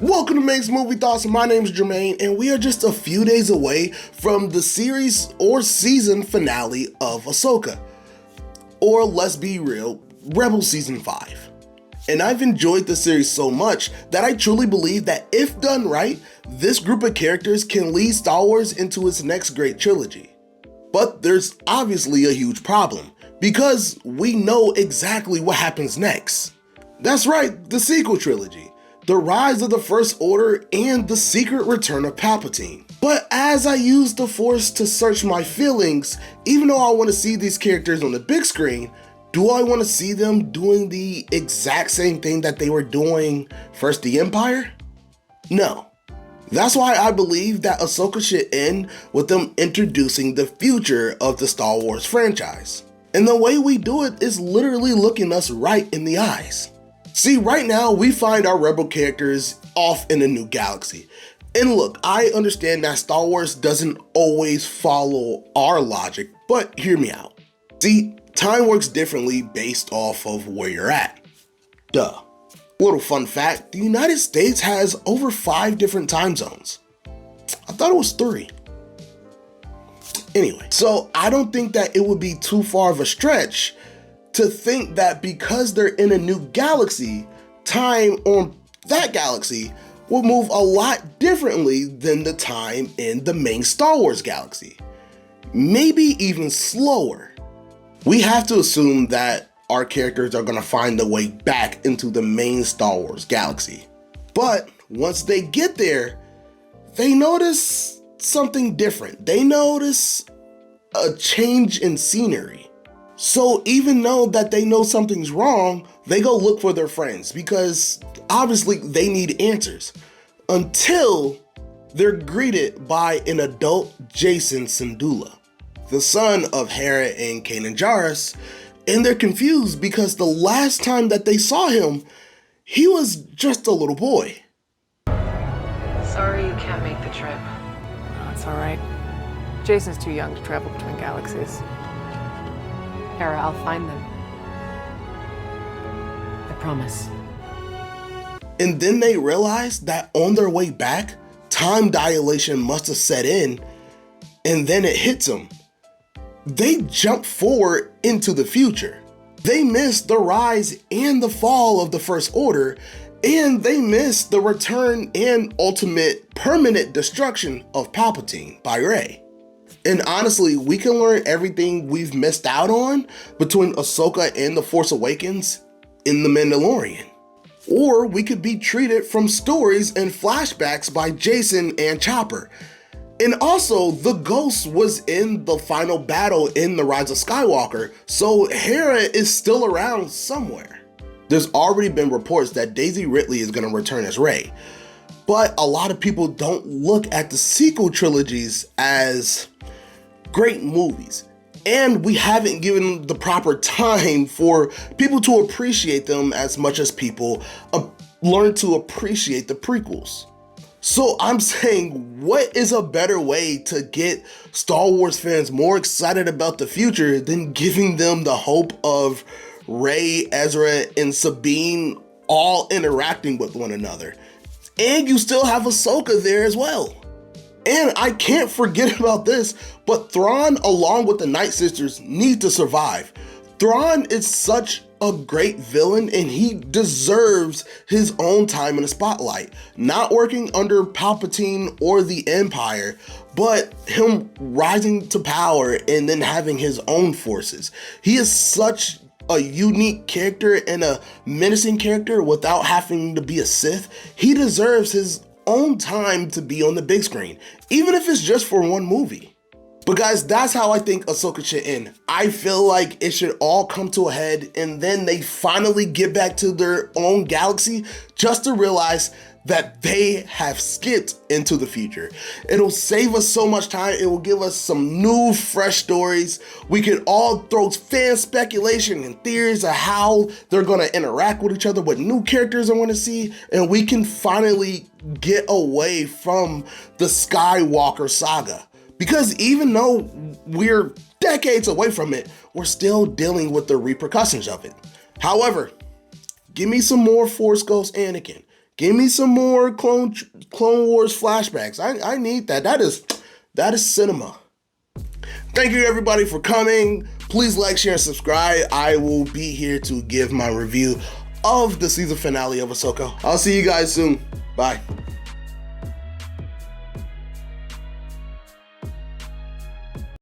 Welcome to Make's Movie Thoughts. My name is Jermaine, and we are just a few days away from the series or season finale of Ahsoka. Or let's be real, Rebels Season 5. And I've enjoyed the series so much that I truly believe that if done right, this group of characters can lead Star Wars into its next great trilogy. But there's obviously a huge problem, because we know exactly what happens next. That's right, the sequel trilogy. The Rise of the First Order, and The Secret Return of Palpatine. But as I use the Force to search my feelings, even though I want to see these characters on the big screen, do I want to see them doing the exact same thing that they were doing first the Empire? No. That's why I believe that Ahsoka should end with them introducing the future of the Star Wars franchise. And the way we do it is literally looking us right in the eyes. See, right now we find our Rebel characters off in a new galaxy. And look, I understand that Star Wars doesn't always follow our logic, but hear me out. See, time works differently based off of where you're at. Duh. Little fun fact, the United States has over 5 different time zones. I thought it was 3. Anyway, so I don't think that it would be too far of a stretch to think that because they're in a new galaxy, time on that galaxy will move a lot differently than the time in the main Star Wars galaxy. Maybe even slower. We have to assume that our characters are gonna find their way back into the main Star Wars galaxy. But once they get there, they notice something different. They notice a change in scenery. So even though that they know something's wrong, they go look for their friends because obviously they need answers until they're greeted by an adult Jacen Syndulla, the son of Hera and Kanan Jarrus, and they're confused because the last time that they saw him, he was just a little boy. Sorry you can't make the trip. That's all right. Jason's too young to travel between galaxies. Hera, I'll find them. I promise. And then they realize that on their way back, time dilation must have set in, and then it hits them. They jump forward into the future. They miss the rise and the fall of the First Order, and they miss the return and ultimate permanent destruction of Palpatine by Rey. And honestly, we can learn everything we've missed out on between Ahsoka and The Force Awakens in The Mandalorian. Or we could be treated from stories and flashbacks by Jacen and Chopper. And also, the Ghost was in the final battle in The Rise of Skywalker, so Hera is still around somewhere. There's already been reports that Daisy Ridley is going to return as Rey, but a lot of people don't look at the sequel trilogies as great movies, and we haven't given the proper time for people to appreciate them as much as people learn to appreciate the prequels. So I'm saying, what is a better way to get Star Wars fans more excited about the future than giving them the hope of Rey, Ezra, and Sabine all interacting with one another? And you still have Ahsoka there as well. And I can't forget about this, but Thrawn, along with the Night Sisters, need to survive. Thrawn is such a great villain, and he deserves his own time in the spotlight. Not working under Palpatine or the Empire, but him rising to power and then having his own forces. He is such a unique character and a menacing character without having to be a Sith. He deserves his own time to be on the big screen, even if it's just for one movie. But guys, that's how I think Ahsoka should end. I feel like it should all come to a head and then they finally get back to their own galaxy just to realize that they have skipped into the future. It'll save us so much time. It will give us some new, fresh stories. We can all throw fan speculation and theories of how they're gonna interact with each other, what new characters I wanna see, and we can finally get away from the Skywalker saga. Because even though we're decades away from it, we're still dealing with the repercussions of it. However, give me some more Force Ghost Anakin. Give me some more Clone Wars flashbacks. I need that. That is cinema. Thank you everybody for coming. Please like, share, and subscribe. I will be here to give my review of the season finale of Ahsoka. I'll see you guys soon. Bye.